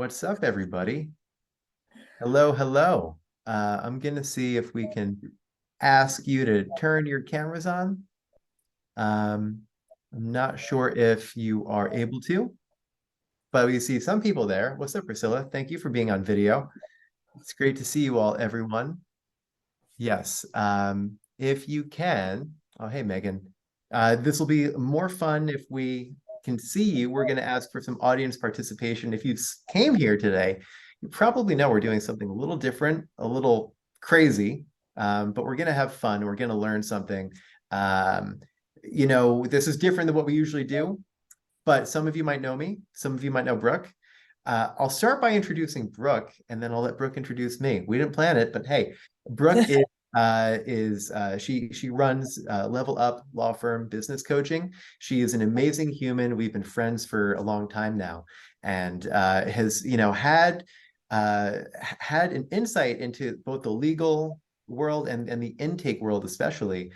What's up, everybody? Hello, hello. I'm gonna see if we can ask you to turn your cameras on. Um, I'm not sure if you are able to, but we see some people there. What's up, Priscilla? Thank you for being on video. It's great to see you all, everyone. Yes. If you can, oh, hey, Megan. This will be more fun if we can see you. We're going to ask for some audience participation. If you came here today, you probably know we're doing something a little different, a little crazy, but we're going to have fun. We're going to learn something. Um, this is different than what we usually do, but some of you might know me. Some of you might know Brooke. I'll start by introducing Brooke, and then I'll let Brooke introduce me. We didn't plan it, but hey, Brooke she runs Level Up law firm business coaching. She is an amazing human. We've been friends for a long time now, and has had an insight into both the legal world and the intake world especially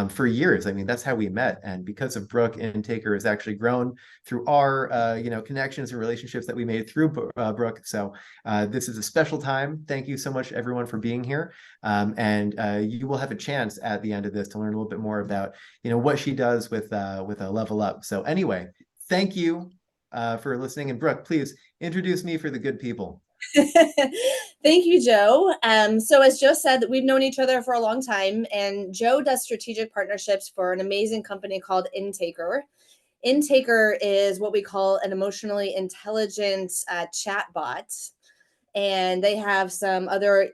for years. I mean, that's how we met. And because of Brooke, Intaker has actually grown through our connections and relationships that we made through Brooke. So this is a special time. Thank you so much, everyone, for being here. And you will have a chance at the end of this to learn a little bit more about what she does with a Level Up. So anyway, thank you for listening. And Brooke, please introduce me for the good people. Thank you, Joe. So as Joe said, that we've known each other for a long time, and Joe does strategic partnerships for an amazing company called Intaker. Intaker is what we call an emotionally intelligent chat bot, and they have some other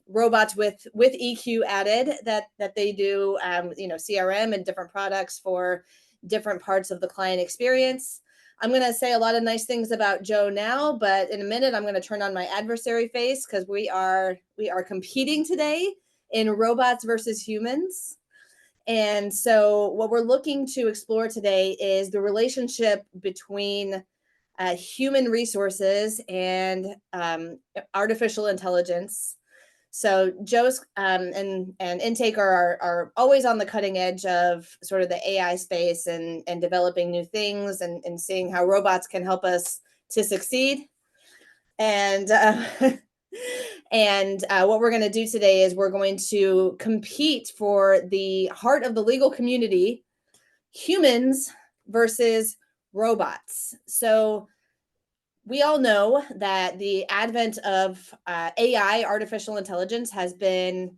robots with EQ added that they do, CRM and different products for different parts of the client experience. I'm going to say a lot of nice things about Joe now, but in a minute, I'm going to turn on my adversary face because we are competing today in robots versus humans. And so what we're looking to explore today is the relationship between human resources and artificial intelligence. So Joe's and Intake are always on the cutting edge of sort of the AI space and developing new things and seeing how robots can help us to succeed. And what we're going to do today is we're going to compete for the heart of the legal community: humans versus robots. So we all know that the advent of AI, artificial intelligence, has been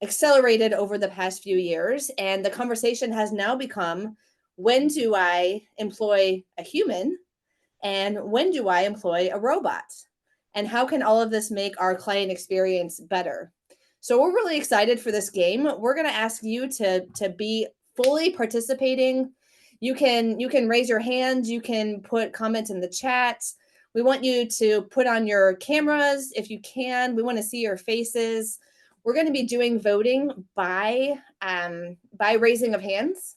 accelerated over the past few years. And the conversation has now become, when do I employ a human and when do I employ a robot? And how can all of this make our client experience better? So we're really excited for this game. We're going to ask you to be fully participating. You can raise your hand. You can put comments in the chat. We want you to put on your cameras if you can. We want to see your faces. We're going to be doing voting by raising of hands.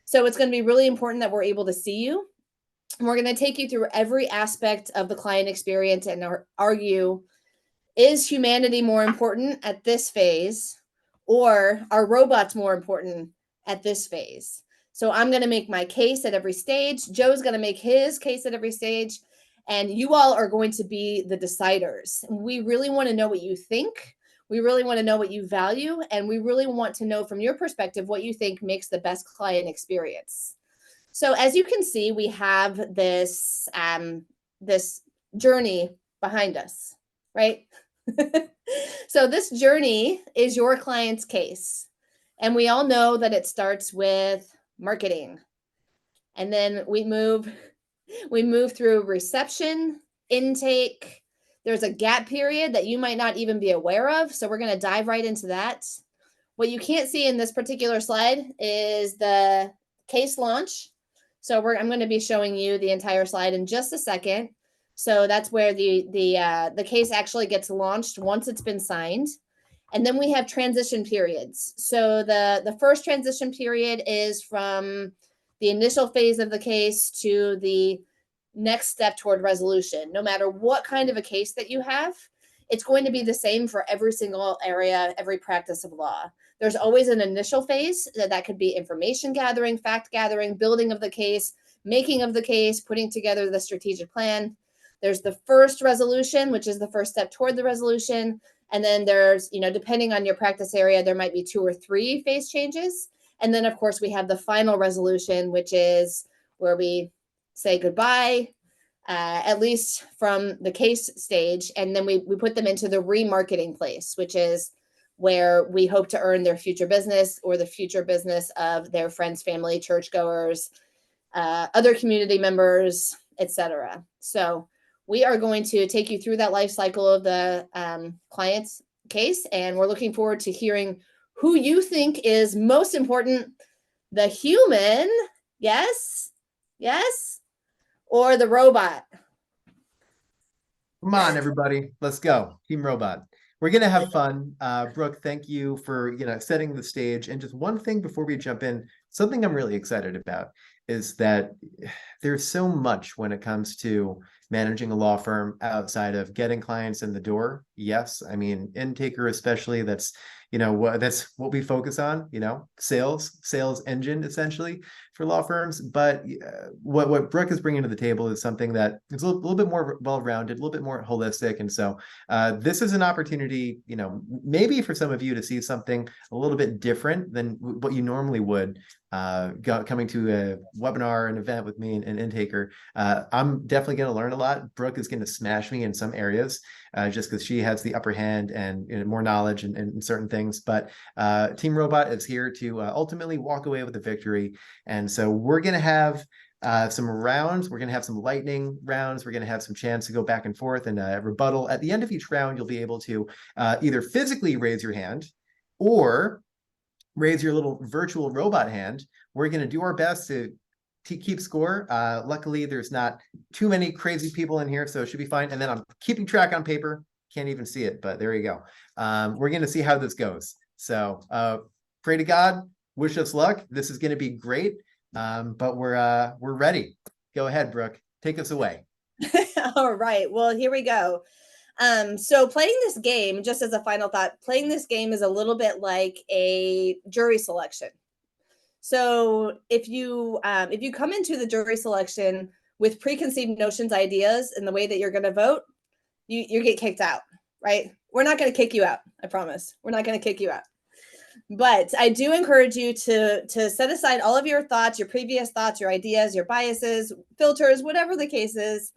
So it's going to be really important that we're able to see you. And we're going to take you through every aspect of the client experience and argue, is humanity more important at this phase, or are robots more important at this phase? So I'm going to make my case at every stage. Joe's going to make his case at every stage. And you all are going to be the deciders. We really want to know what you think. We really want to know what you value. And we really want to know from your perspective what you think makes the best client experience. So as you can see, we have this journey behind us, right? So this journey is your client's case. And we all know that it starts with marketing. And then we move through reception, intake. There's a gap period that you might not even be aware of. So we're going to dive right into that. What you can't see in this particular slide is the case launch. So I'm going to be showing you the entire slide in just a second. So that's where the case actually gets launched once it's been signed. And then we have transition periods. So the first transition period is from the initial phase of the case to the next step toward resolution. No matter what kind of a case that you have, it's going to be the same for every single area, every practice of law. There's always an initial phase that could be information gathering, fact gathering, building of the case, making of the case, putting together the strategic plan. There's the first resolution, which is the first step toward the resolution. And then there's, depending on your practice area, there might be 2 or 3 phase changes. And then, of course, we have the final resolution, which is where we say goodbye, at least from the case stage. And then we put them into the remarketing place, which is where we hope to earn their future business or the future business of their friends, family, churchgoers, other community members, etc. So we are going to take you through that life cycle of the client's case, and we're looking forward to hearing who you think is most important, the human, yes, or the robot. Come on, everybody. Let's go. Team Robot. We're going to have fun. Brooke, thank you for, setting the stage. And just one thing before we jump in, something I'm really excited about is that there's so much when it comes to managing a law firm outside of getting clients in the door. Yes, I mean, intaker especially, that's what we focus on, sales engine essentially for law firms. But what Brooke is bringing to the table is something that is a little bit more well-rounded, a little bit more holistic. And so this is an opportunity, maybe for some of you to see something a little bit different than what you normally would coming to a webinar, an event with me and Intaker. I'm definitely going to learn a lot. Brooke is going to smash me in some areas just because she has the upper hand and more knowledge in certain things. But Team Robot is here to ultimately walk away with a victory. And so we're going to have some rounds. We're going to have some lightning rounds. We're going to have some chance to go back and forth and rebuttal. At the end of each round, you'll be able to either physically raise your hand or raise your little virtual robot hand. We're going to do our best to keep score. Luckily, there's not too many crazy people in here, so it should be fine. And then I'm keeping track on paper. Can't even see it, but there you go. We're going to see how this goes. So pray to God. Wish us luck. This is going to be great. But we're ready. Go ahead, Brooke. Take us away. All right. Well, here we go. So playing this game, just as a final thought, playing this game is a little bit like a jury selection. So if you come into the jury selection with preconceived notions, ideas, and the way that you're going to vote, you get kicked out, right? We're not going to kick you out. I promise. We're not going to kick you out. But I do encourage you to set aside all of your thoughts, your previous thoughts, your ideas, your biases, filters, whatever the case is,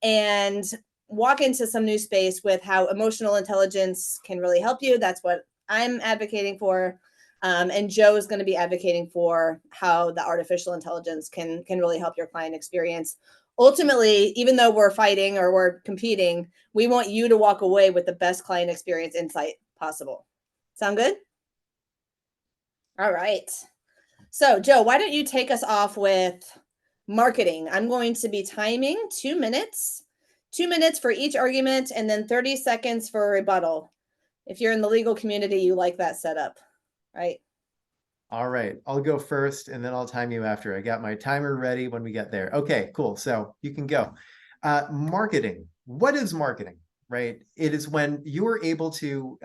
and walk into some new space with how emotional intelligence can really help you. That's what I'm advocating for. And Joe is going to be advocating for how the artificial intelligence can really help your client experience. Ultimately, even though we're fighting or we're competing, we want you to walk away with the best client experience insight possible. Sound good? All right. So Joe, why don't you take us off with marketing? I'm going to be timing 2 minutes, 2 minutes for each argument, and then 30 seconds for a rebuttal. If you're in the legal community, you like that setup, right? All right. I'll go first and then I'll time you after. I got my timer ready when we get there. Okay, cool. So you can go. Marketing. What is marketing? Right? It is when you are able to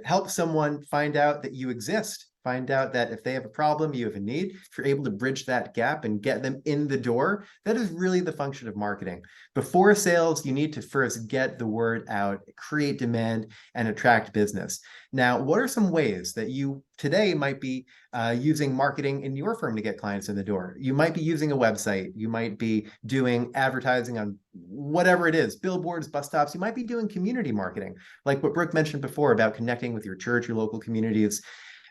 help someone find out that you exist, find out that if they have a problem, you have a need, if you're able to bridge that gap and get them in the door, that is really the function of marketing. Before sales, you need to first get the word out, create demand, and attract business. Now, what are some ways that you today might be using marketing in your firm to get clients in the door? You might be using a website. You might be doing advertising on whatever it is, billboards, bus stops. You might be doing community marketing, like what Brooke mentioned before about connecting with your church, your local communities.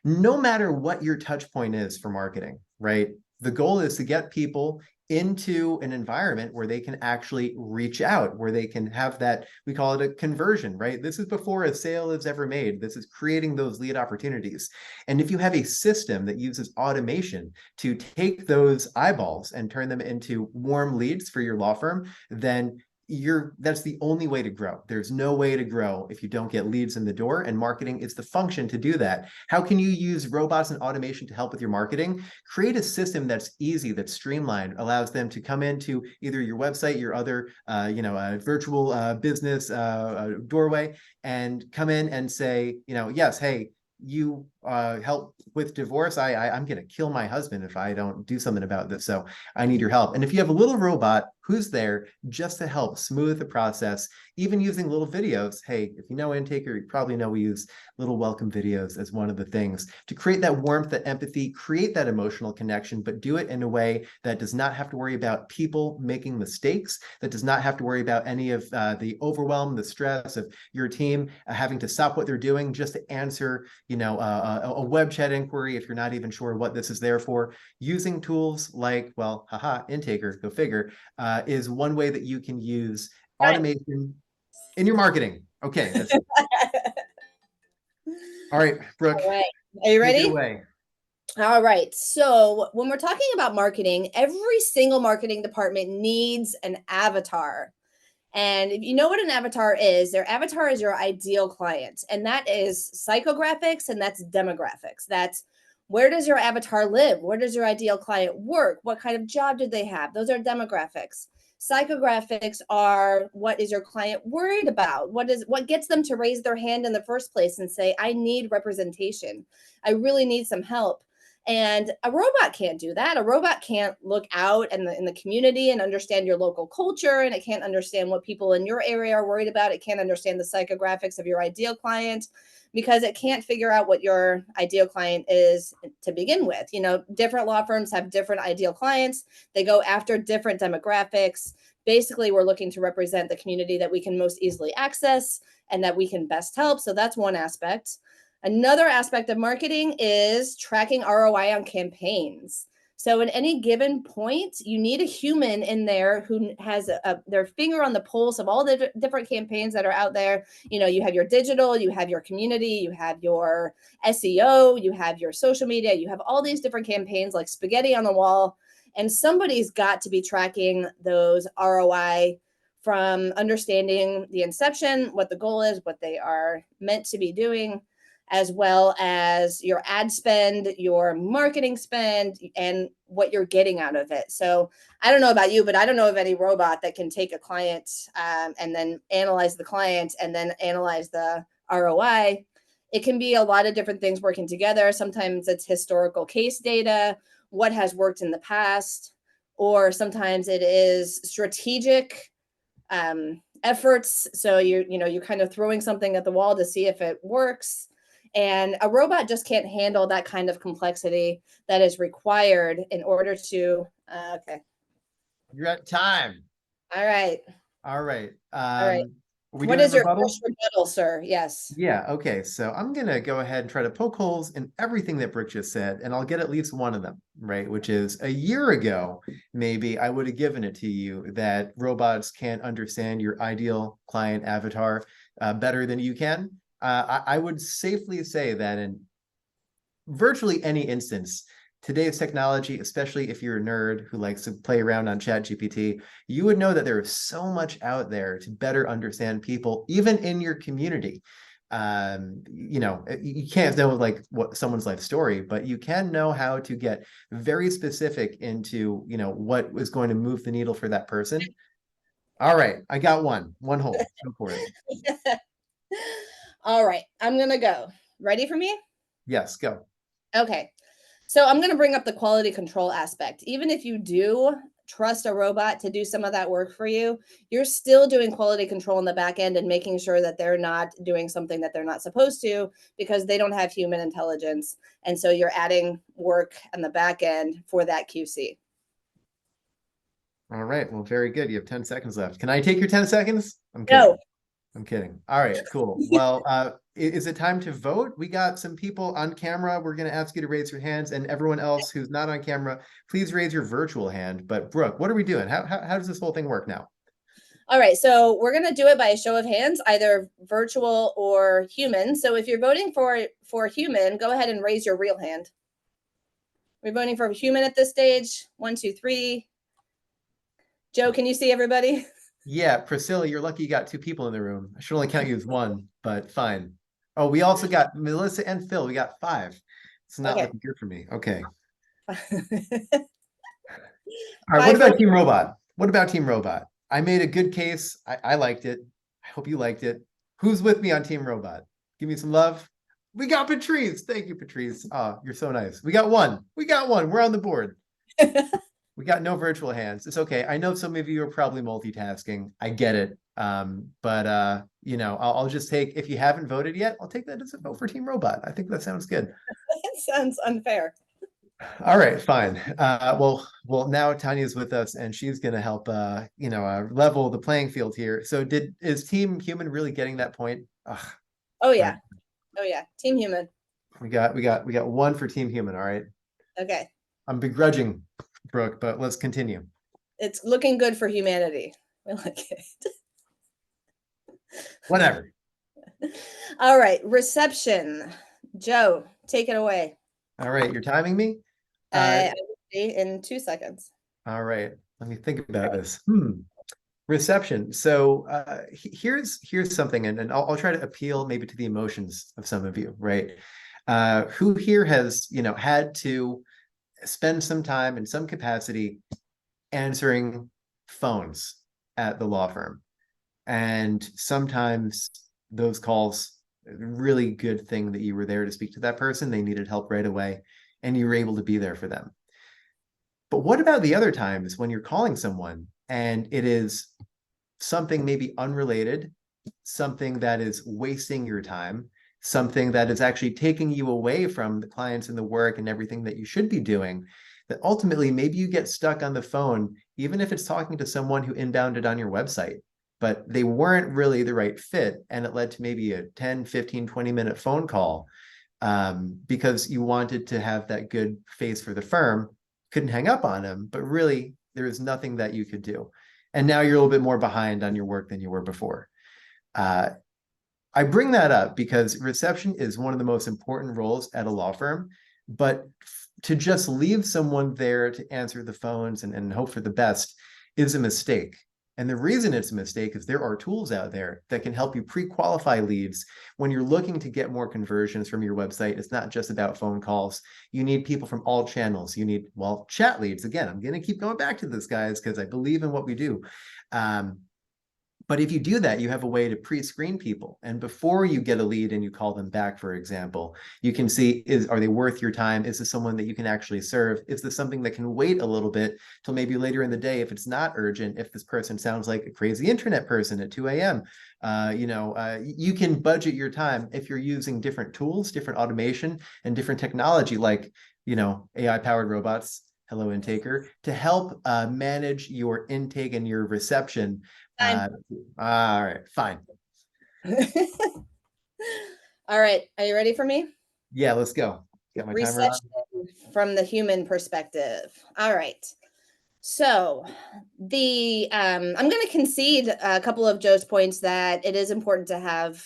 No matter what your touch point is for marketing, right? The goal is to get people into an environment where they can actually reach out, where they can have that, we call it a conversion, right? This is before a sale is ever made. This is creating those lead opportunities. And if you have a system that uses automation to take those eyeballs and turn them into warm leads for your law firm, then that's the only way to grow. There's no way to grow if you don't get leads in the door, and marketing is the function to do that. How can you use robots and automation to help with your marketing? Create a system that's easy, that's streamlined, allows them to come into either your website, your other virtual business doorway, and come in and say, yes, hey, you help with divorce. I'm going to kill my husband if I don't do something about this. So I need your help. And if you have a little robot who's there just to help smooth the process, even using little videos. Hey, if you know Intaker, you probably know we use little welcome videos as one of the things to create that warmth, that empathy, create that emotional connection, but do it in a way that does not have to worry about people making mistakes, that does not have to worry about any of the overwhelm, the stress of your team having to stop what they're doing just to answer, a web chat inquiry if you're not even sure what this is there for. Using tools like, well, haha, Intaker, go figure, is one way that you can use automation in your marketing. Okay, that's it. All right, Brooke, All right. Are you take it ready? away. All right. So, when we're talking about marketing, every single marketing department needs an avatar. And if you know what an avatar is, their avatar is your ideal client. And that is psychographics and that's demographics. That's where does your avatar live? Where does your ideal client work? What kind of job did they have? Those are demographics. Psychographics are what is your client worried about? What gets them to raise their hand in the first place and say, I need representation. I really need some help. And a robot can't do that. A robot can't look out in the community and understand your local culture, and it can't understand what people in your area are worried about. It can't understand the psychographics of your ideal client because it can't figure out what your ideal client is to begin with. Different law firms have different ideal clients. They go after different demographics. Basically, we're looking to represent the community that we can most easily access and that we can best help. So that's one aspect. Another aspect of marketing is tracking ROI on campaigns. So, at any given point, you need a human in there who has their finger on the pulse of all the different campaigns that are out there. You have your digital, you have your community, you have your SEO, you have your social media, you have all these different campaigns like spaghetti on the wall. And somebody's got to be tracking those ROI from understanding the inception, what the goal is, what they are meant to be doing, as well as your ad spend, your marketing spend, and what you're getting out of it. So I don't know about you, but I don't know of any robot that can take a client and then analyze the client and then analyze the ROI. It can be a lot of different things working together. Sometimes it's historical case data, what has worked in the past, or sometimes it is strategic efforts. So you're kind of throwing something at the wall to see if it works. And a robot just can't handle that kind of complexity that is required in order to. Okay. You're at time. All right. All right. All right. Are we What doing is your rebuttal? first rebuttal, sir? Yes. Yeah, okay. So I'm gonna go ahead and try to poke holes in everything that Brooke just said, and I'll get at least one of them, right? Which is a year ago, maybe I would have given it to you that robots can't understand your ideal client avatar better than you can. I would safely say that in virtually any instance, today's technology, especially if you're a nerd who likes to play around on ChatGPT, you would know that there is so much out there to better understand people, even in your community. You can't know like what someone's life story, but you can know how to get very specific into, what is going to move the needle for that person. All right, I got one hole. Go for it. All right. I'm going to go. Ready for me? Yes, go. Okay. So I'm going to bring up the quality control aspect. Even if you do trust a robot to do some of that work for you, you're still doing quality control in the back end and making sure that they're not doing something that they're not supposed to because they don't have human intelligence. And so you're adding work on the back end for that QC. All right, well, very good. You have 10 seconds left. Can I take your 10 seconds? I'm No. kidding. I'm kidding. All right, cool. Well, is it time to vote? We got some people on camera. We're going to ask you to raise your hands, and everyone else who's not on camera, please raise your virtual hand. But Brooke, what are we doing? How does this whole thing work now? All right, so we're going to do it by a show of hands, either virtual or human. So if you're voting for human, go ahead and raise your real hand. We're voting for human at this stage. 1, 2, 3. Joe, can you see everybody? Yeah, Priscilla, you're lucky you got two people in the room. I should only count you as one, but fine. Oh, we also got Melissa and Phil. We got 5. It's not Okay. looking good for me. Okay. All right, what 5 about votes. Team Robot? What about Team Robot? I made a good case. I liked it. I hope you liked it. Who's with me on Team Robot? Give me some love. We got Patrice. Thank you, Patrice. Oh, you're so nice. We got one. We got one. We're on the board. We got no virtual hands. It's okay. I know some of you are probably multitasking. I get it. But I'll just take, if you haven't voted yet, I'll take that as a vote for Team Robot. I think that sounds good. It sounds unfair. All right, fine. Well, now Tanya's with us, and she's going to help, level the playing field here. So, is Team Human really getting that point? Ugh, Oh all right. yeah. Oh yeah. Team Human. We got one for Team Human. All right. Okay. I'm begrudging Brooke, but let's continue. It's looking good for humanity. I like it. Whatever. All right. Reception. Joe, take it away. All right, you're timing me. Uh, I will see in 2 seconds. all right. Let me think about this. Reception. So here's something, and I'll try to appeal maybe to the emotions of some of you, right? Who here has had to spend some time in some capacity answering phones at the law firm, and sometimes those calls, really good thing that you were there to speak to that person. They needed help right away, and you were able to be there for them. But what about the other times when you're calling someone and it is something maybe unrelated, something that is wasting your time, something that is actually taking you away from the clients and the work and everything that you should be doing, that ultimately maybe you get stuck on the phone, even if it's talking to someone who inbounded on your website, but they weren't really the right fit. And it led to maybe a 10, 15, 20-minute phone call because you wanted to have that good face for the firm, couldn't hang up on them, but really there was nothing that you could do. And now you're a little bit more behind on your work than you were before. I bring that up because reception is one of the most important roles at a law firm, but to just leave someone there to answer the phones and hope for the best is a mistake. And the reason it's a mistake is there are tools out there that can help you pre-qualify leads when you're looking to get more conversions from your website. It's not just about phone calls. You need people from all channels. You need, chat leads. Again, I'm going to keep going back to this, guys, because I believe in what we do. But if you do that, you have a way to pre-screen people. And before you get a lead and you call them back, for example, you can see, are they worth your time? Is this someone that you can actually serve? Is this something that can wait a little bit till maybe later in the day if it's not urgent, if this person sounds like a crazy internet person at 2 a.m.? You can budget your time if you're using different tools, different automation, and different technology like, AI-powered robots, hello intaker, to help manage your intake and your reception. All right, fine. All right. Are you ready for me? Yeah, let's go. Get my timer Reception on. from the human perspective. All right. So I'm going to concede a couple of Joe's points that it is important to have,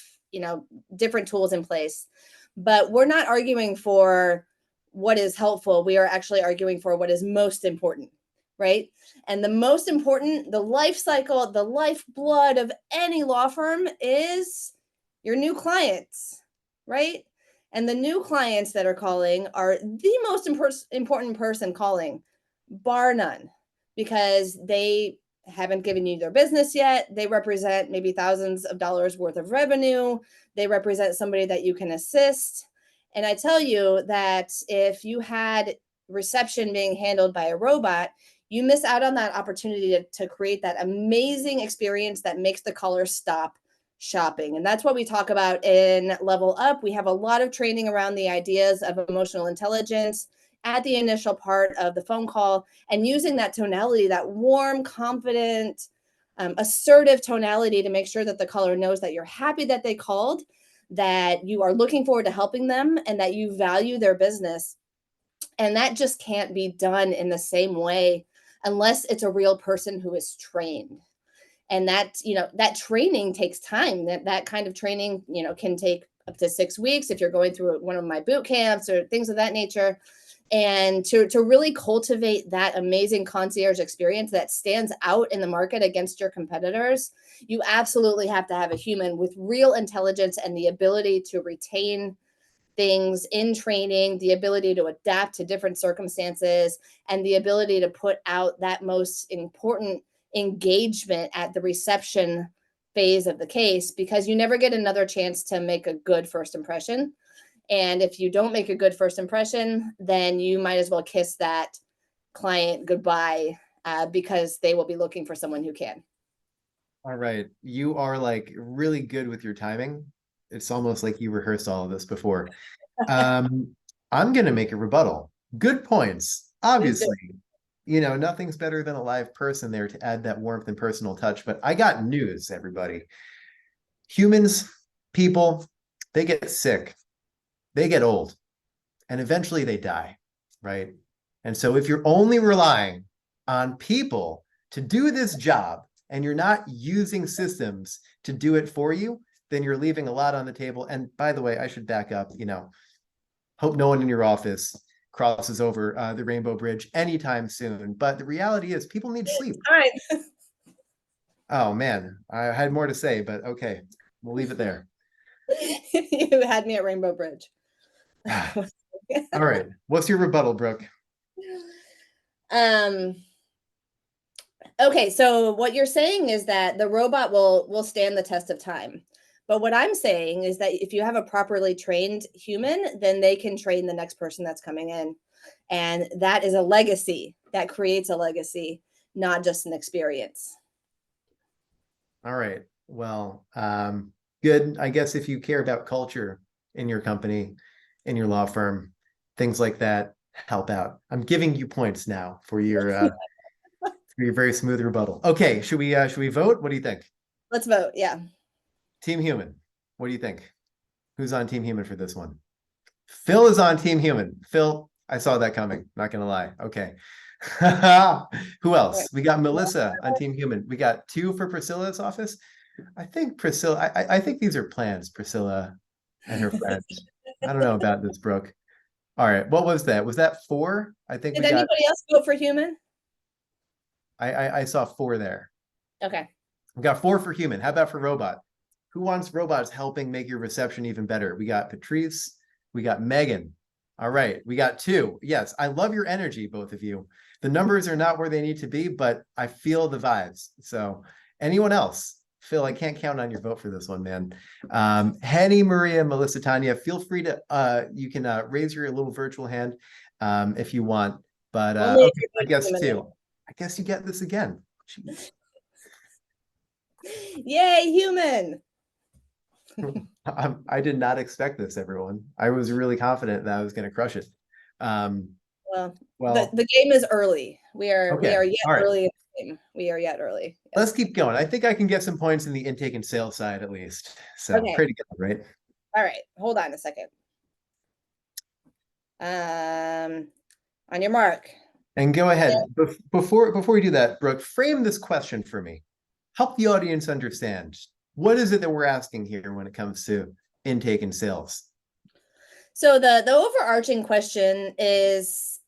different tools in place, but we're not arguing for what is helpful. We are actually arguing for what is most important, right? And the most important, the life cycle, the lifeblood of any law firm is your new clients, right? And the new clients that are calling are the most important person calling, bar none, because they haven't given you their business yet. They represent maybe thousands of dollars worth of revenue. They represent somebody that you can assist. And I tell you that if you had reception being handled by a robot, you miss out on that opportunity to create that amazing experience that makes the caller stop shopping. And that's what we talk about in Level Up. We have a lot of training around the ideas of emotional intelligence at the initial part of the phone call, and using that tonality, that warm, confident, assertive tonality to make sure that the caller knows that you're happy that they called, that you are looking forward to helping them, and that you value their business. And that just can't be done in the same way unless it's a real person who is trained. And that training takes time. That kind of training, can take up to 6 weeks if you're going through one of my boot camps or things of that nature. And to really cultivate that amazing concierge experience that stands out in the market against your competitors, you absolutely have to have a human with real intelligence and the ability to retain things in training, the ability to adapt to different circumstances, and the ability to put out that most important engagement at the reception phase of the case, because you never get another chance to make a good first impression. And if you don't make a good first impression, then you might as well kiss that client goodbye, because they will be looking for someone who can. All right. You are like really good with your timing. It's almost like you rehearsed all of this before. Um, I'm gonna make a rebuttal. Good points. Please do. Obviously, nothing's better than a live person there to add that warmth and personal touch. But I got news, everybody. Humans, people, they get sick, they get old, and eventually they die, right? And so if you're only relying on people to do this job and you're not using systems to do it for you, then you're leaving a lot on the table. And by the way, I should back up, hope no one in your office crosses over the Rainbow Bridge anytime soon. But the reality is people need sleep. All right. Oh man, I had more to say, but okay, we'll leave it there. You had me at Rainbow Bridge. All right. What's your rebuttal, Brooke? Um, okay, so what you're saying is that the robot will stand the test of time. But what I'm saying is that if you have a properly trained human, then they can train the next person that's coming in. And that is a legacy. That creates a legacy, not just an experience. All right. Well, good. I guess if you care about culture in your company, in your law firm, things like that help out. I'm giving you points now for your very smooth rebuttal. Okay, should we vote? What do you think? Let's vote. Yeah. Team Human. What do you think? Who's on Team Human for this one? Phil is on Team Human. Phil, I saw that coming. Not gonna lie. Okay. Who else? We got Melissa on Team Human. We got two for Priscilla's office. I think Priscilla, I think these are plans, Priscilla and her friends. I don't know about this, Brooke. All right, what was that? Was that four? I think Did we got, anybody else vote for human? I saw four there. Okay. We got four for human. How about for robot? Who wants robots helping make your reception even better? We got Patrice, we got Megan. All right, we got two. Yes, I love your energy, both of you. The numbers are not where they need to be, but I feel the vibes. So anyone else? Phil, I can't count on your vote for this one, man. Henny, Maria, Melissa, Tanya, feel free to, you can raise your little virtual hand if you want. But Only if okay, you're I voting guess human. two. I guess you get this again. Jeez. Yay, human. I did not expect this, everyone. I was really confident that I was going to crush it. Well, Well, the game is early. We okay. are yet All right. early in the game. We are yet early. Let's Yes. keep going. I think I can get some points in the intake and sales side at least. So Okay. pretty good, right? All right. Hold on a second. On your mark. And go ahead. Before we do that, Brooke, frame this question for me. Help the audience understand. What is it that we're asking here when it comes to intake and sales? So the overarching question is,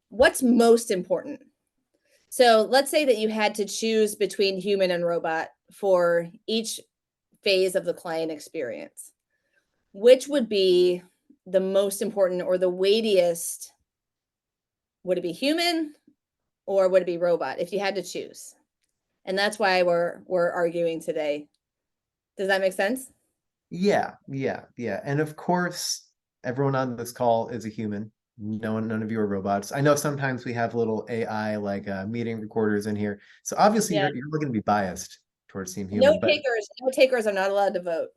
what's most important? So let's say that you had to choose between human and robot for each phase of the client experience. Which would be the most important or the weightiest? Would it be human or would it be robot if you had to choose? And that's why we're arguing today. Does that make sense? Yeah. And of course, everyone on this call is a human. None of you are robots. I know sometimes we have little AI like meeting recorders in here. So obviously Yeah. you're looking to be biased towards Team No Human, but takers. No takers are not allowed to vote.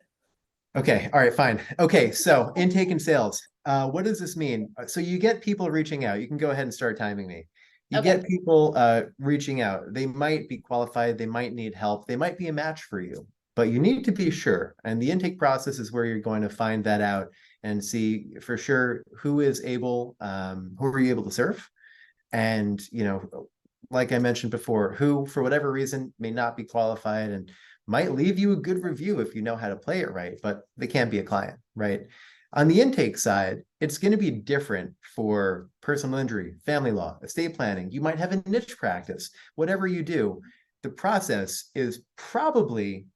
okay, all right, fine. Okay, so intake and sales. What does this mean? So you get people reaching out. You can go ahead and start timing me. You Okay. get people reaching out. They might be qualified, they might need help, they might be a match for you, but you need to be sure. And the intake process is where you're going to find that out and see for sure who is able, who are you able to serve? And, like I mentioned before, who for whatever reason may not be qualified and might leave you a good review if you know how to play it right, but they can't be a client, right? On the intake side, it's going to be different for personal injury, family law, estate planning. You might have a niche practice. Whatever you do, the process is probably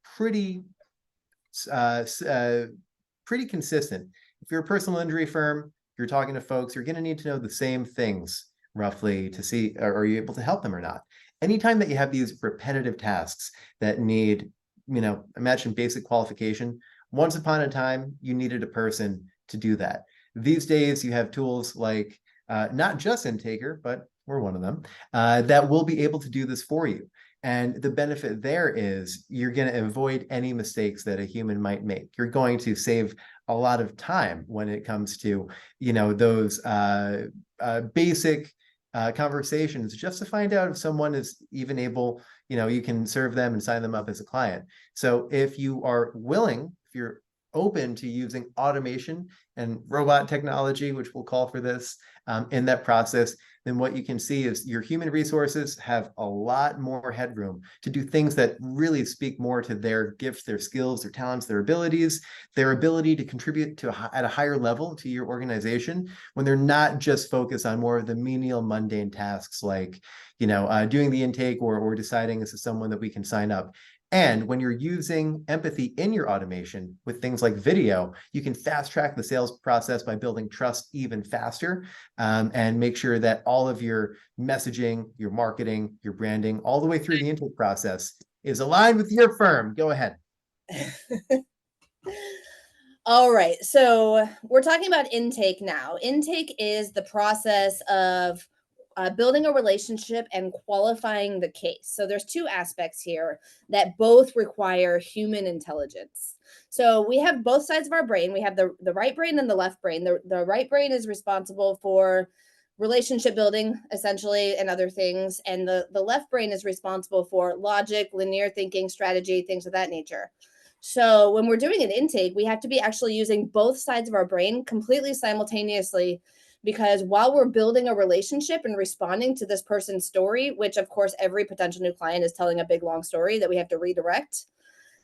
uh, pretty consistent. If you're a personal injury firm, you're talking to folks, you're going to need to know the same things roughly to see, are you able to help them or not? Anytime that you have these repetitive tasks that need, imagine basic qualification. Once upon a time, you needed a person to do that. These days, you have tools like not just Intaker, but we're one of them, that will be able to do this for you. And the benefit there is you're going to avoid any mistakes that a human might make. You're going to save a lot of time when it comes to, those basic conversations just to find out if someone is even able, you can serve them and sign them up as a client. So if you are willing, if you're open to using automation and robot technology, which we'll call for this, in that process, then what you can see is your human resources have a lot more headroom to do things that really speak more to their gifts, their skills, their talents, their abilities, their ability to contribute at a higher level to your organization when they're not just focused on more of the menial, mundane tasks like, doing the intake or deciding this is someone that we can sign up. And when you're using empathy in your automation with things like video, you can fast track the sales process by building trust even faster, and make sure that all of your messaging, your marketing, your branding, all the way through the intake process is aligned with your firm. Go ahead. All right. So we're talking about intake now. Intake is the process of building a relationship and qualifying the case. So there's two aspects here that both require human intelligence. So we have both sides of our brain. We have the right brain and the left brain. The right brain is responsible for relationship building, essentially, and other things. And the left brain is responsible for logic, linear thinking, strategy, things of that nature. So when we're doing an intake, we have to be actually using both sides of our brain completely simultaneously, because while we're building a relationship and responding to this person's story, which of course every potential new client is telling a big long story that we have to redirect,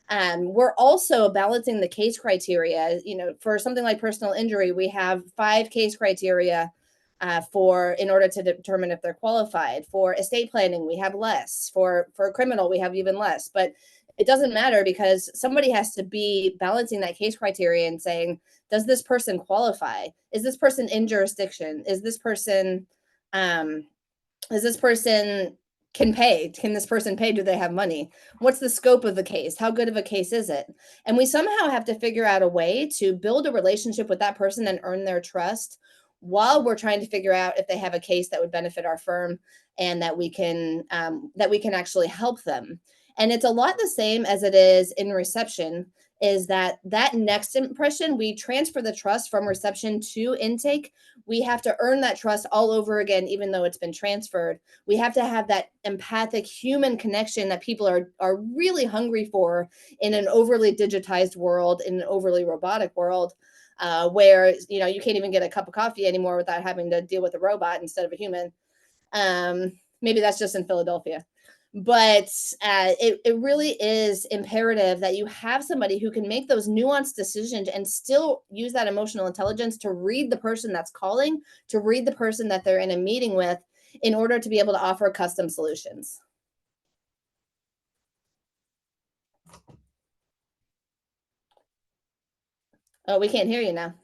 we're also balancing the case criteria. For something like personal injury, we have 5 case criteria in order to determine if they're qualified. For estate planning, we have less. For criminal, we have even less. But it doesn't matter, because somebody has to be balancing that case criteria and saying, does this person qualify? Is this person in jurisdiction? Is this person can pay? Can this person pay? Do they have money? What's the scope of the case? How good of a case is it? And we somehow have to figure out a way to build a relationship with that person and earn their trust while we're trying to figure out if they have a case that would benefit our firm and that we can actually help them. And it's a lot the same as it is in reception, is that next impression, we transfer the trust from reception to intake. We have to earn that trust all over again, even though it's been transferred. We have to have that empathic human connection that people are really hungry for in an overly digitized world, in an overly robotic world, where you can't even get a cup of coffee anymore without having to deal with a robot instead of a human. Maybe that's just in Philadelphia. But it really is imperative that you have somebody who can make those nuanced decisions and still use that emotional intelligence to read the person that's calling, to read the person that they're in a meeting with, in order to be able to offer custom solutions. Oh, we can't hear you now.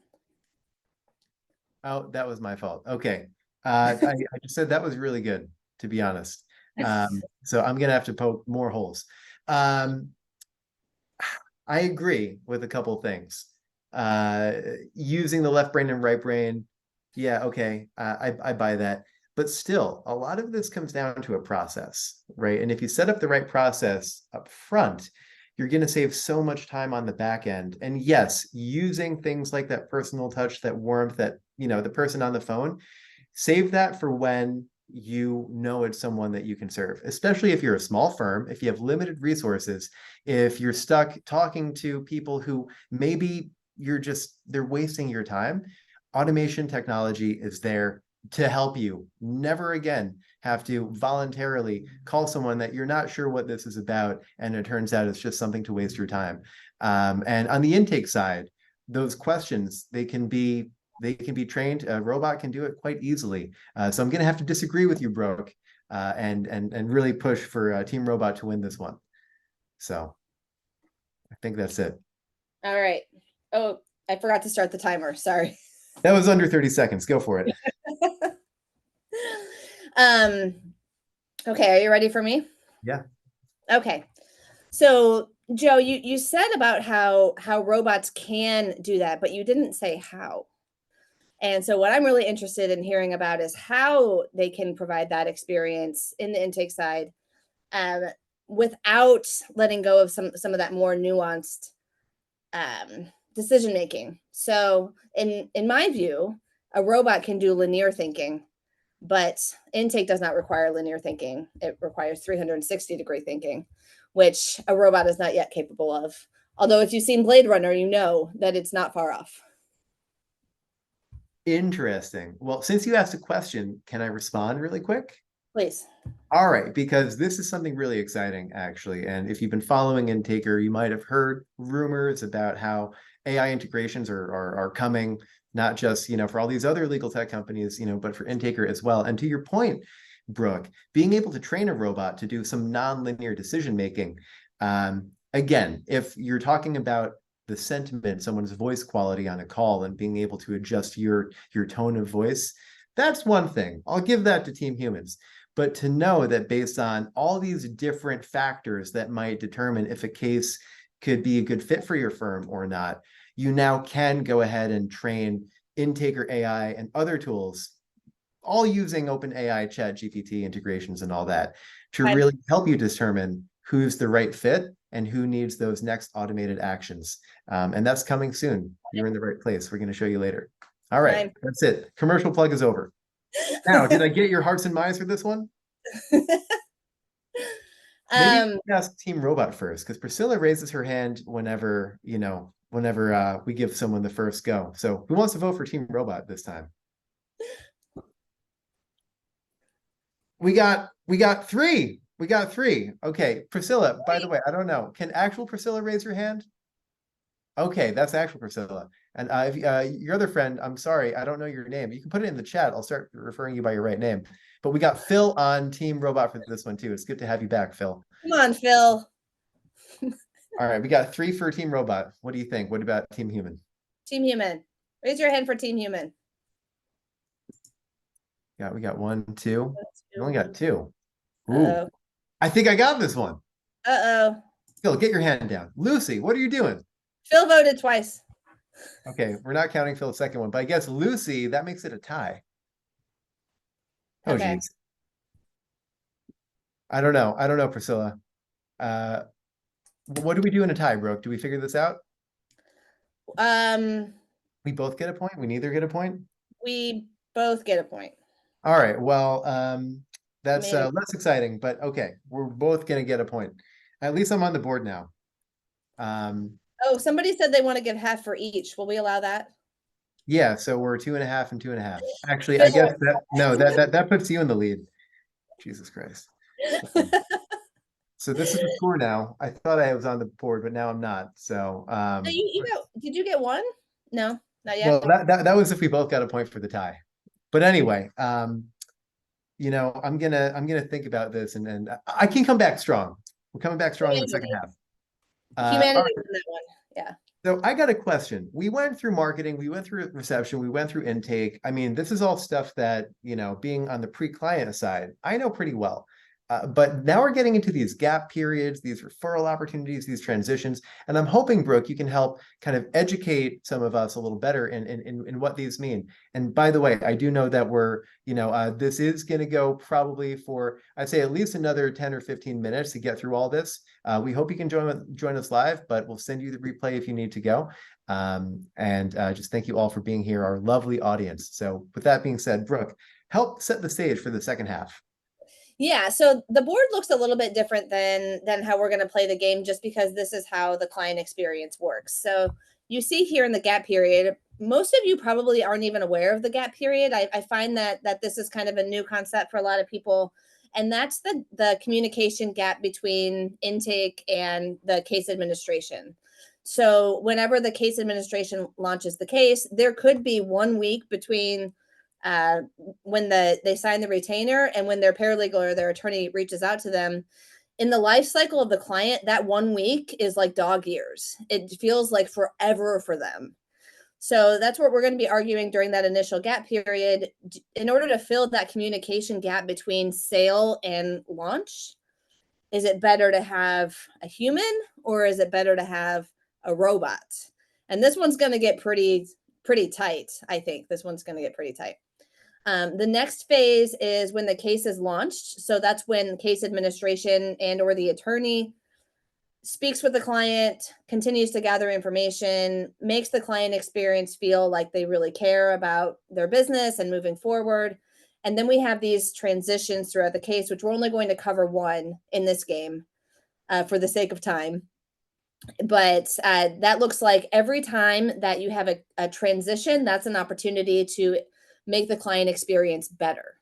Oh, that was my fault. Okay. I just said that was really good, to be honest. So I'm gonna have to poke more holes. I agree with a couple things. Using the left brain and right brain, yeah, okay, I buy that. But still, a lot of this comes down to a process, right? And if you set up the right process up front, you're going to save so much time on the back end. And yes, using things like that personal touch, that warmth, that, the person on the phone, save that for when it's someone that you can serve, especially if you're a small firm, if you have limited resources, if you're stuck talking to people who maybe they're wasting your time. Automation technology is there to help you never again have to voluntarily call someone that you're not sure what this is about, and it turns out it's just something to waste your time. And on the intake side, those questions, they can be trained. A robot can do it quite easily. So I'm going to have to disagree with you, Brooke, and really push for Team Robot to win this one. So I think that's it. All right. Oh, I forgot to start the timer. Sorry. That was under 30 seconds. Go for it. Okay, are you ready for me? Yeah. Okay. So Joe, you said about how robots can do that, but you didn't say how. And so what I'm really interested in hearing about is how they can provide that experience in the intake side, um, without letting go of some of that more nuanced decision making. So in my view, a robot can do linear thinking, but intake does not require linear thinking. It requires 360-degree thinking, which a robot is not yet capable of. Although if you've seen Blade Runner, you know that it's not far off. Interesting. Well, since you asked a question, can I respond really quick? Please. All right, because this is something really exciting, actually. And if you've been following Intaker, you might have heard rumors about how AI integrations are coming, not just, for all these other legal tech companies, but for Intaker as well. And to your point, Brooke, being able to train a robot to do some nonlinear decision making. Again, if you're talking about the sentiment, someone's voice quality on a call and being able to adjust your tone of voice, that's one thing. I'll give that to Team Humans. But to know that based on all these different factors that might determine if a case could be a good fit for your firm or not, you now can go ahead and train Intaker AI and other tools, all using OpenAI, Chat GPT integrations and all that, to Okay. really help you determine who's the right fit and who needs those next automated actions. And that's coming soon. You're in the right place. We're going to show you later. All right, Fine. that's it. Commercial plug is over. Now, did I get your hearts and minds for this one? Maybe um, we ask Team Robot first, because Priscilla raises her hand whenever we give someone the first go. So who wants to vote for Team Robot this time? We got three. We got three. Okay, Priscilla, by the way, I don't know. Can actual Priscilla raise your hand? Okay, that's actual Priscilla. And if your other friend, I'm sorry, I don't know your name. You can put it in the chat. I'll start referring you by your right name. But we got Phil on Team Robot for this one too. It's good to have you back, Phil. come on, Phil. All right, we got three for Team Robot. What do you think? What about Team Human? Team Human. Raise your hand for Team Human. We got one, two. We only got two. Ooh, Uh-oh. I think I got this one. Uh-oh. Phil, get your hand down. Lucy, what are you doing? Phil voted twice. Okay, we're not counting Phil's second one, but I guess Lucy, that makes it a tie. Oh, Okay. geez. I don't know. I don't know, Priscilla. Uh, what do we do in a tie, Brooke? Do we figure this out? Um, We both get a point? We neither get a point? we both get a point. All right. Well, that's Maybe. less exciting, but okay. We're both gonna get a point. At least I'm on the board now. Oh, somebody said they want to give half for each. Will we allow that? Yeah, so we're 2.5 and 2.5. Actually, I guess Phil. that no, that puts you in the lead. Jesus Christ. Okay. So this is the score now. I thought I was on the board, but now I'm not. So No, you got, did you get one? No, not well yet. that was if we both got a point for the tie. But anyway, I'm gonna think about this and I can come back strong. We're coming back strong in the second Humanity. half. All Humanity right. won that one. Yeah. So I got a question. We went through marketing, we went through reception, we went through intake. I mean, this is all stuff that, being on the pre-client side, I know pretty well. But now we're getting into these gap periods, these referral opportunities, these transitions. And I'm hoping, Brooke, you can help kind of educate some of us a little better in what these mean. And by the way, I do know that this is going to go probably for, I'd say at least another 10 or 15 minutes to get through all this. We hope you can join us live, but we'll send you the replay if you need to go. And just thank you all for being here, our lovely audience. So with that being said, Brooke, help set the stage for the second half. Yeah, so the board looks a little bit different than how we're going to play the game, just because this is how the client experience works. So you see here in the gap period, most of you probably aren't even aware of the gap period. I find that this is kind of a new concept for a lot of people, and that's the communication gap between intake and the case administration. So whenever the case administration launches the case, there could be 1 week between uh, when they sign the retainer and when their paralegal or their attorney reaches out to them. In the life cycle of the client, that 1 week is like dog years. It feels like forever for them. So that's what we're going to be arguing during that initial gap period. In order to fill that communication gap between sale and launch, Is it better to have a human or is it better to have a robot? And this one's going to get pretty tight. I think this one's going to get pretty tight. The next phase is when the case is launched. So that's when case administration and or the attorney speaks with the client, continues to gather information, makes the client experience feel like they really care about their business and moving forward. And then we have these transitions throughout the case, which we're only going to cover one in this game for the sake of time. But that looks like every time that you have a transition, that's an opportunity to make the client experience better.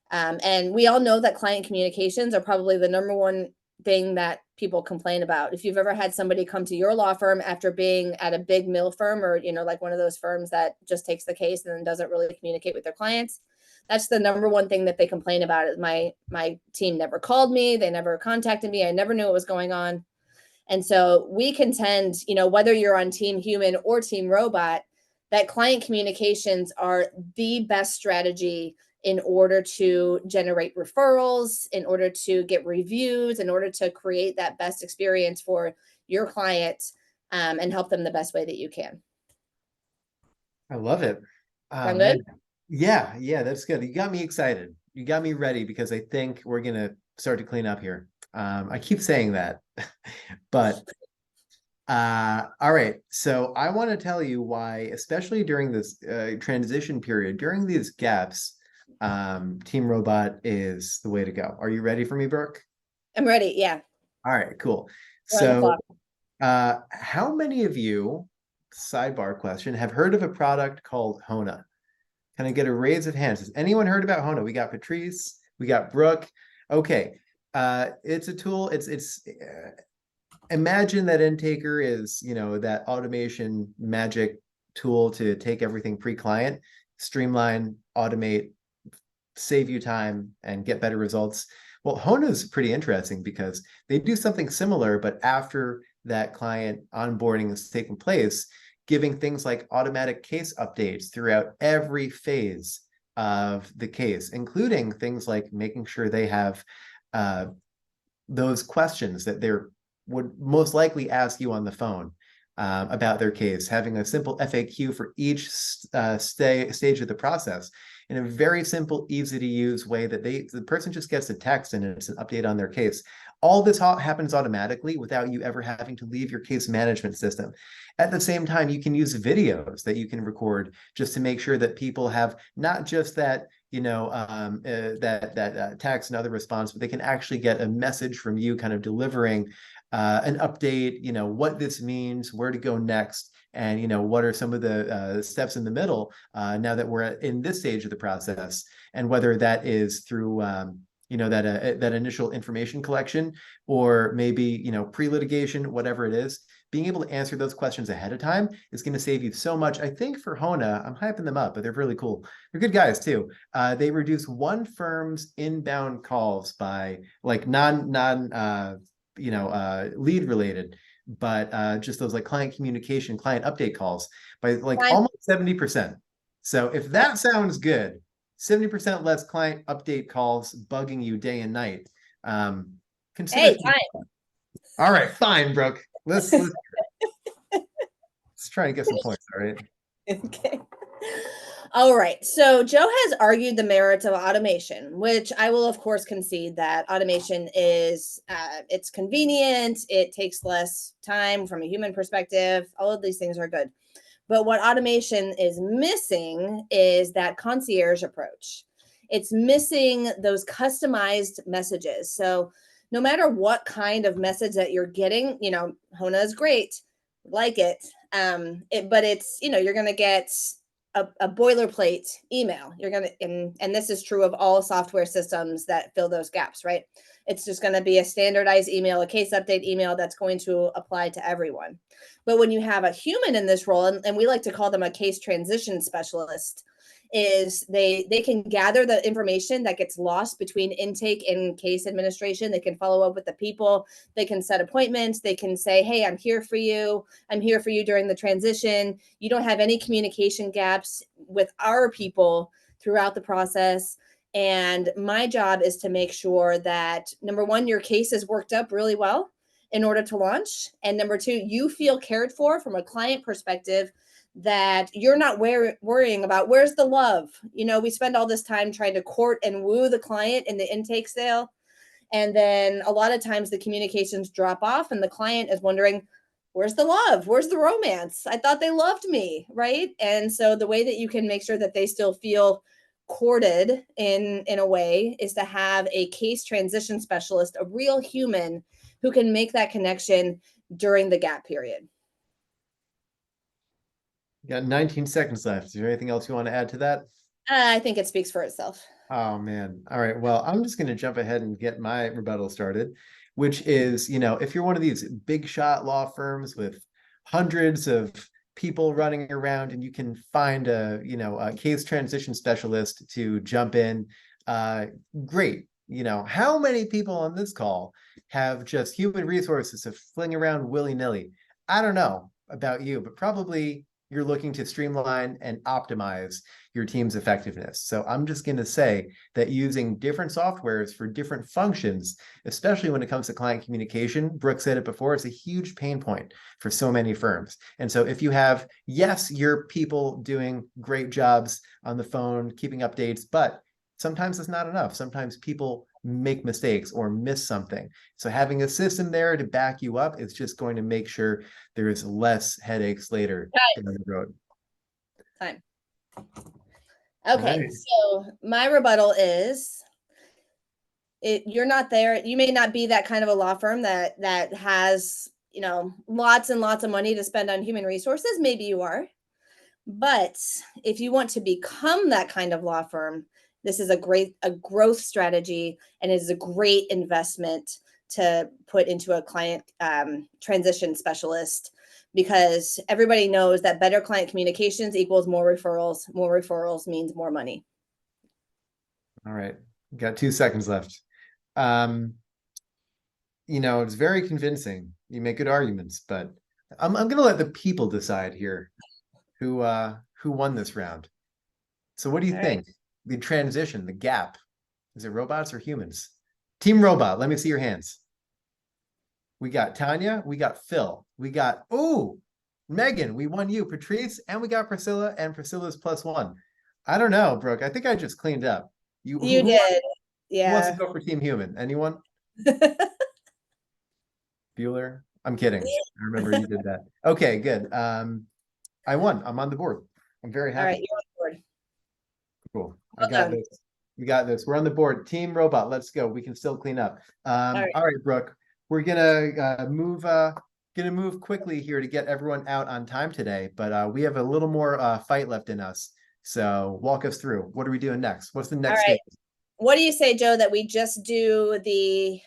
And we all know that client communications are probably the number one thing that people complain about. If you've ever had somebody come to your law firm after being at a big mill firm or, like one of those firms that just takes the case and then doesn't really communicate with their clients, that's the number one thing that they complain about is my team never called me. They never contacted me. I never knew what was going on. And so we contend, whether you're on team human or team robot, that client communications are the best strategy in order to generate referrals, in order to get reviews, in order to create that best experience for your client and help them the best way that you can. I love it. Sound Man, good? yeah, that's good. You got me excited. You got me ready because I think we're gonna start to clean up here. I keep saying that, but all right. So I want to tell you why, especially during this transition period, during these gaps, Team Robot is the way to go. Are you ready for me, Brooke? I'm ready. Yeah. All right, cool. We're on the So, clock. how many of you, sidebar question, have heard of a product called Hona? Can I get a raise of hands? Has anyone heard about Hona? We got Patrice, we got Brooke. Okay. It's a tool. Imagine that Intaker is, that automation magic tool to take everything pre-client, streamline, automate, save you time, and get better results. Well, Hona is pretty interesting because they do something similar, but after that client onboarding has taken place, giving things like automatic case updates throughout every phase of the case, including things like making sure they have those questions that they're would most likely ask you on the phone about their case, having a simple FAQ for each stage of the process in a very simple, easy to use way that the person just gets a text and it's an update on their case. All this happens automatically without you ever having to leave your case management system. At the same time, you can use videos that you can record just to make sure that people have not just that text and other response, but they can actually get a message from you kind of delivering an update, what this means, where to go next, and what are some of the steps in the middle now that we're in this stage of the process, and whether that is through that initial information collection or maybe pre-litigation, whatever it is. Being able to answer those questions ahead of time is going to save you so much. I think for Hona, I'm hyping them up, but they're really cool. They're good guys too. They reduce one firm's inbound calls by like non lead related, but just those like client communication, client update calls by like Time. almost 70%. So if that sounds good, 70% less client update calls bugging you day and night. Consider. Hey, time. All right, fine, Brooke. Let's try to get some points. All right. Okay. All right. So Joe has argued the merits of automation, which I will of course concede that automation is it's convenient, it takes less time from a human perspective. All of these things are good. But what automation is missing is that concierge approach. It's missing those customized messages. So no matter what kind of message that you're getting, Hona is great, like it. But it's, you're going to get a boilerplate email. You're going to, and this is true of all software systems that fill those gaps, right? It's just going to be a standardized email, a case update email that's going to apply to everyone. But when you have a human in this role, and we like to call them a case transition specialist, is they can gather the information that gets lost between intake and case administration. They can follow up with the people. They can set appointments. They can say, hey, I'm here for you. I'm here for you during the transition. You don't have any communication gaps with our people throughout the process. And my job is to make sure that, number one, your case is worked up really well in order to launch. And number two, you feel cared for from a client perspective, that you're not worrying about where's the love. We spend all this time trying to court and woo the client in the intake sale. And then a lot of times the communications drop off and the client is wondering, where's the love? Where's the romance? I thought they loved me, right? And so the way that you can make sure that they still feel courted in a way is to have a case transition specialist, a real human who can make that connection during the gap period. You got 19 seconds left. Is there anything else you want to add to that? I think it speaks for itself. Oh man. All right. Well, I'm just going to jump ahead and get my rebuttal started, which is, if you're one of these big shot law firms with hundreds of people running around and you can find a case transition specialist to jump in, great. How many people on this call have just human resources to fling around willy-nilly? I don't know about you, but probably you're looking to streamline and optimize your team's effectiveness. So I'm just going to say that using different softwares for different functions, especially when it comes to client communication, Brooke said it before, it's a huge pain point for so many firms. And so if you have, yes, your people doing great jobs on the phone, keeping updates, but sometimes it's not enough. Sometimes people make mistakes or miss something. So having a system there to back you up is just going to make sure there's less headaches later down the road. Time. Okay, Right. so my rebuttal is, you're not there. You may not be that kind of a law firm that has, lots and lots of money to spend on human resources. Maybe you are. But if you want to become that kind of law firm, this is a growth strategy, and is a great investment to put into a client transition specialist, because everybody knows that better client communications equals more referrals. More referrals means more money. All right. Got 2 seconds left. It's very convincing. You make good arguments, but I'm going to let the people decide here who won this round. So what do you All think? The transition, the gap, is it robots or humans? Team Robot, let me see your hands. We got Tanya, we got Phil, we got, Megan, we won you, Patrice, and we got Priscilla, and Priscilla's +1. I don't know, Brooke. I think I just cleaned up. You did. Who wants to Yeah. go for Team Human? Anyone? Bueller? I'm kidding. I remember you did that. Okay, good. I won. I'm on the board. I'm very happy. All right, you're on board. Cool. Well I got done. this. We got this. We're on the board. Team Robot. Let's go. We can still clean up. All right, Brooke. We're gonna move quickly here to get everyone out on time today, but we have a little more fight left in us. So walk us through. What are we doing next? What's the next stage? What do you say, Joe, that we just do the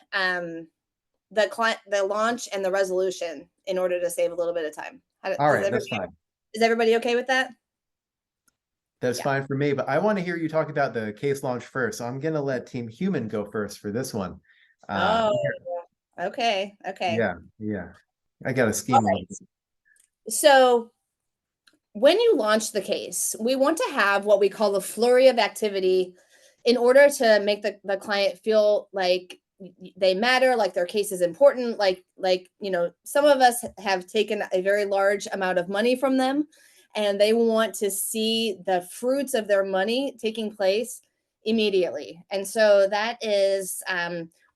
launch and the resolution in order to save a little bit of time? All right, that's fine. Is everybody okay with that? That's fine for me, but I want to hear you talk about the case launch first. So I'm going to let Team Human go first for this one. Okay. Yeah. I got a scheme. Right. So when you launch the case, we want to have what we call a flurry of activity in order to make the client feel like they matter, like their case is important, like some of us have taken a very large amount of money from them, and they want to see the fruits of their money taking place immediately. And so that is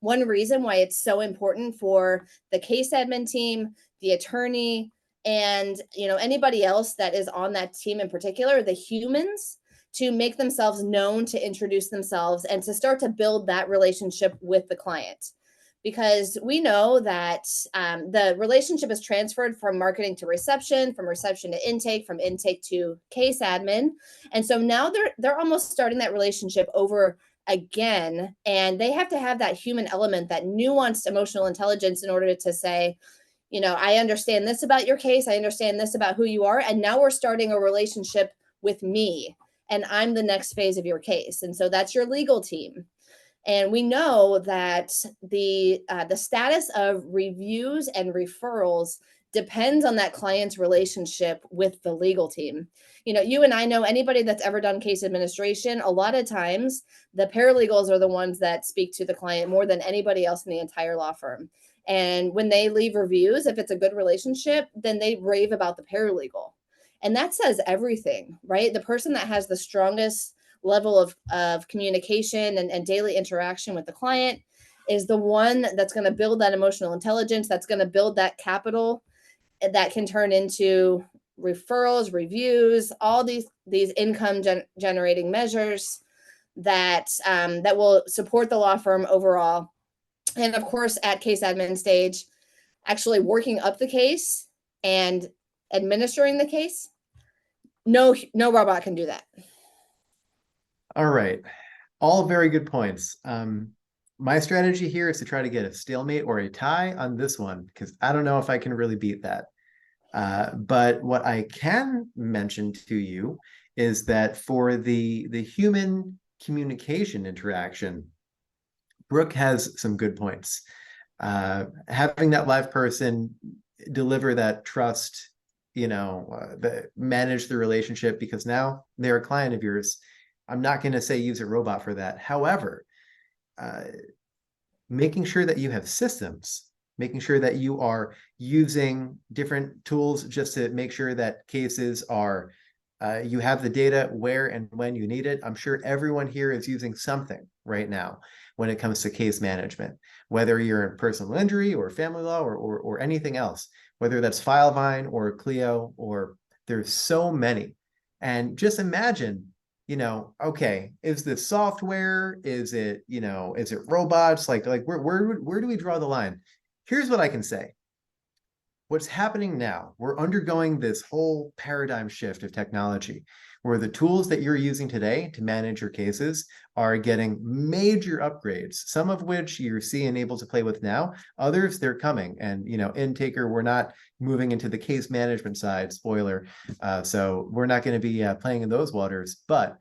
one reason why it's so important for the case admin team, the attorney, and anybody else that is on that team, in particular the humans, to make themselves known, to introduce themselves, and to start to build that relationship with the client. Because we know that the relationship is transferred from marketing to reception, from reception to intake, from intake to case admin. And so now they're almost starting that relationship over again. And they have to have that human element, that nuanced emotional intelligence, in order to say, I understand this about your case. I understand this about who you are. And now we're starting a relationship with me, and I'm the next phase of your case. And so that's your legal team. And we know that the status of reviews and referrals depends on that client's relationship with the legal team. You and I know, anybody that's ever done case administration, a lot of times the paralegals are the ones that speak to the client more than anybody else in the entire law firm. And when they leave reviews, if it's a good relationship, then they rave about the paralegal. And that says everything, right? The person that has the strongest level of communication and daily interaction with the client is the one that's going to build that emotional intelligence, that's going to build that capital that can turn into referrals, reviews, all these income generating measures that that will support the law firm overall. And of course, at case admin stage, actually working up the case and administering the case, no robot can do that. All right. All very good points. My strategy here is to try to get a stalemate or a tie on this one, because I don't know if I can really beat that. But what I can mention to you is that for the human communication interaction, Brooke has some good points. Having that live person deliver that trust, manage the relationship, because now they're a client of yours. I'm not going to say use a robot for that. However, making sure that you have systems, making sure that you are using different tools just to make sure that cases are, you have the data where and when you need it. I'm sure everyone here is using something right now when it comes to case management, whether you're in personal injury or family law or anything else, whether that's Filevine or Clio, or there's so many. And just imagine, okay, is this software? Is it robots? Like where do we draw the line? Here's what I can say. What's happening now, we're undergoing this whole paradigm shift of technology where the tools that you're using today to manage your cases are getting major upgrades, some of which you're seeing able to play with now. Others, they're coming. And, Intaker, we're not moving into the case management side, spoiler. So we're not going to be playing in those waters. But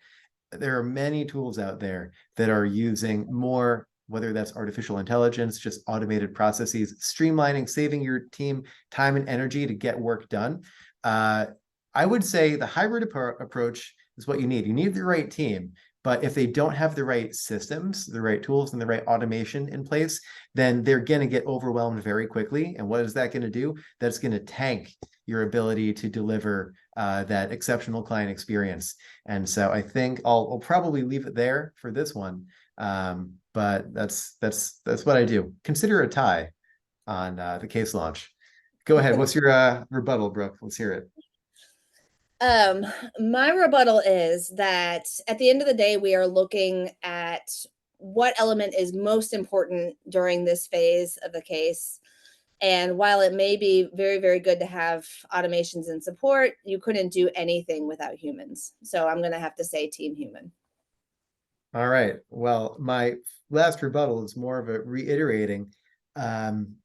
there are many tools out there that are using more, whether that's artificial intelligence, just automated processes, streamlining, saving your team time and energy to get work done. I would say the hybrid approach is what you need. You need the right team, but if they don't have the right systems, the right tools, and the right automation in place, then they're going to get overwhelmed very quickly. And what is that going to do? That's going to tank your ability to deliver that exceptional client experience. And so I think I'll probably leave it there for this one. But that's what I do. Consider a tie on the case launch. Go ahead. What's your rebuttal, Brooke? Let's hear it. My rebuttal is that at the end of the day, we are looking at what element is most important during this phase of the case. And while it may be very, very good to have automations and support, you couldn't do anything without humans. So I'm going to have to say team human. All right. Well, my last rebuttal is more of a reiterating.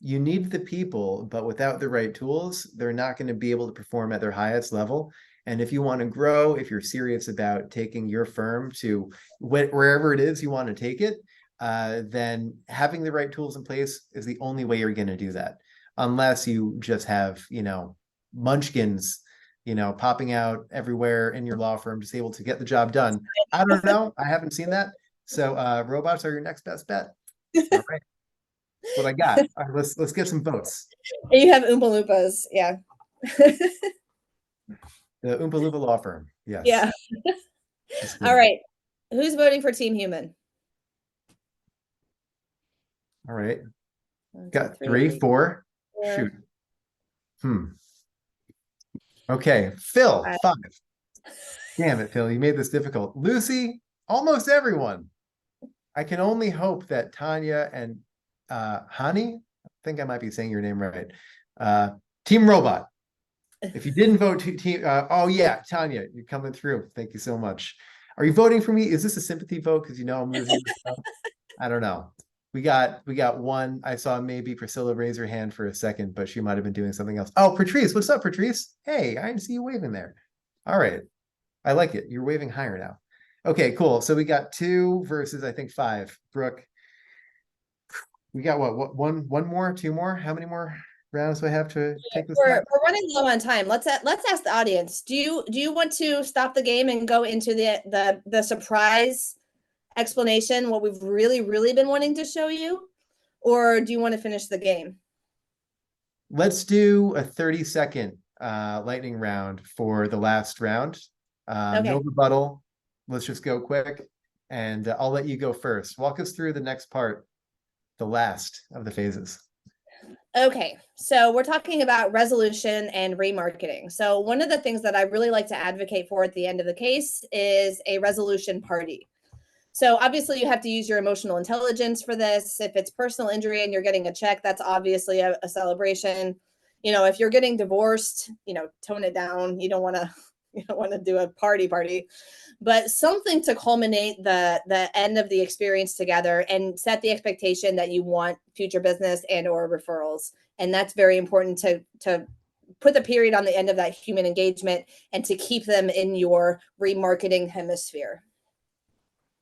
You need the people, but without the right tools, they're not going to be able to perform at their highest level. And if you want to grow, if you're serious about taking your firm to wherever it is you want to take it, then having the right tools in place is the only way you're going to do that. Unless you just have, munchkins, popping out everywhere in your law firm, just able to get the job done. I don't know. I haven't seen that. So robots are your next best bet. All right. That's what I got. All right, let's get some votes. You have Oompa Loompas. Yeah. The Oompa Loompa law firm. Yes. Yeah. All right. Who's voting for Team Human? All right. Got three, four. Shoot. Okay. Phil, five. Damn it, Phil. You made this difficult. Lucy, almost everyone. I can only hope that Tanya and Hani, I think I might be saying your name right. Team Robot. If you didn't vote team, oh yeah, Tanya, you're coming through. Thank you so much. Are you voting for me? Is this a sympathy vote? Because I'm losing. I don't know. We got one. I saw maybe Priscilla raise her hand for a second, but she might have been doing something else. Oh, Patrice, what's up, Patrice? Hey, I didn't see you waving there. All right. I like it. You're waving higher now. Okay, cool. So we got 2 versus I think 5. Brooke, we got what one more, 2 more? How many more? rounds do I have to take this We're time? we're running low on time. Let's ask the audience. Do you want to stop the game and go into the surprise explanation, what we've really been wanting to show you, or do you want to finish the game? Let's do a 30-second lightning round for the last round. No Okay. rebuttal. Let's just go quick. And I'll let you go first. Walk us through the next part, the last of the phases. Okay, so we're talking about resolution and remarketing. So, one of the things that I really like to advocate for at the end of the case is a resolution party. So, obviously, you have to use your emotional intelligence for this. If it's personal injury and you're getting a check, that's obviously a celebration. If you're getting divorced, tone it down. You don't want to. You don't want to do a party, but something to culminate the end of the experience together and set the expectation that you want future business and or referrals. And that's very important to put the period on the end of that human engagement and to keep them in your remarketing hemisphere.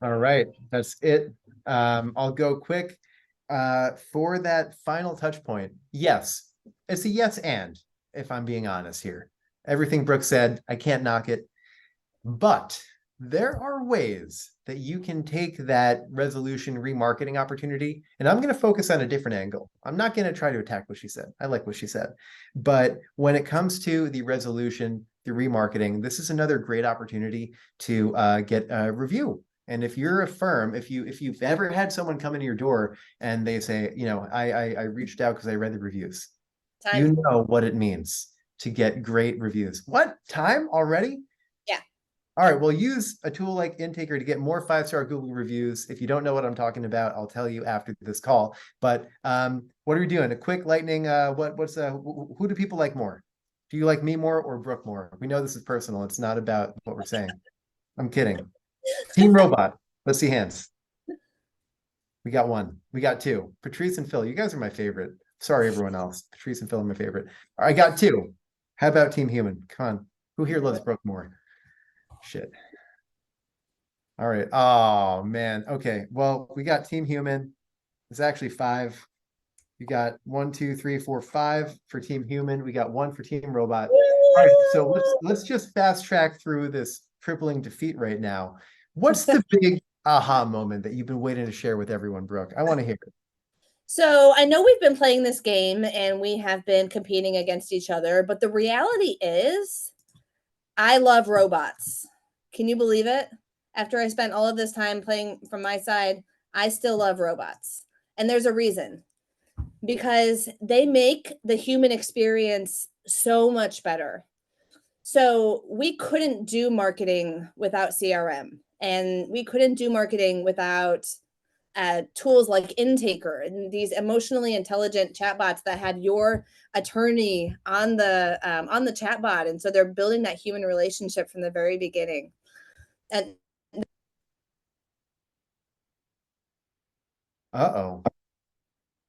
All right, that's it. I'll go quick. For that final touch point, yes, it's a yes and, if I'm being honest here. Everything Brooke said, I can't knock it. But there are ways that you can take that resolution remarketing opportunity, and I'm going to focus on a different angle. I'm not going to try to attack what she said. I like what she said. But when it comes to the resolution, the remarketing, this is another great opportunity to get a review. And if you're a firm, if you've ever had someone come into your door and they say, I reached out because I read the reviews, you Time. know what it means to get great reviews. What time already? Yeah. All right, well, use a tool like Intaker to get more 5-star Google reviews. If you don't know what I'm talking about, I'll tell you after this call. But what are we doing? A quick lightning. Who do people like more? Do you like me more or Brooke more? We know this is personal. It's not about what we're saying. I'm kidding. Team Robot. Let's see hands. We got one. We got two. Patrice and Phil. You guys are my favorite. Sorry, everyone else. Patrice and Phil are my favorite. All right, I got two. How about Team Human? Come on. Who here loves Brooke more? Shit. All right. Oh man. Okay. Well, we got Team Human. It's actually five. We got 1, 2, 3, 4, 5 for Team Human. We got one for Team Robot. All right. So let's just fast track through this crippling defeat right now. What's the big aha moment that you've been waiting to share with everyone, Brooke? I want to hear it. So I know we've been playing this game and we have been competing against each other, but the reality is I love robots. Can you believe it? After I spent all of this time playing from my side, I still love robots. And there's a reason, because they make the human experience so much better. So we couldn't do marketing without CRM, and we couldn't do marketing without tools like Intaker and these emotionally intelligent chatbots that had your attorney on the chatbot, and so they're building that human relationship from the very beginning. And Uh-oh.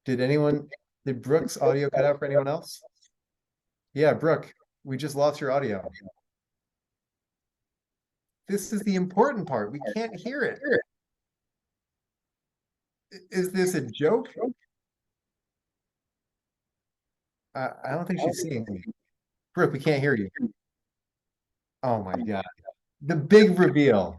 Did Brooke's audio cut out for anyone else? Yeah, Brooke, we just lost your audio. This is the important part. We can't hear it. Is this a joke? I don't think she's seeing me. Brooke, we can't hear you. Oh my God. The big reveal.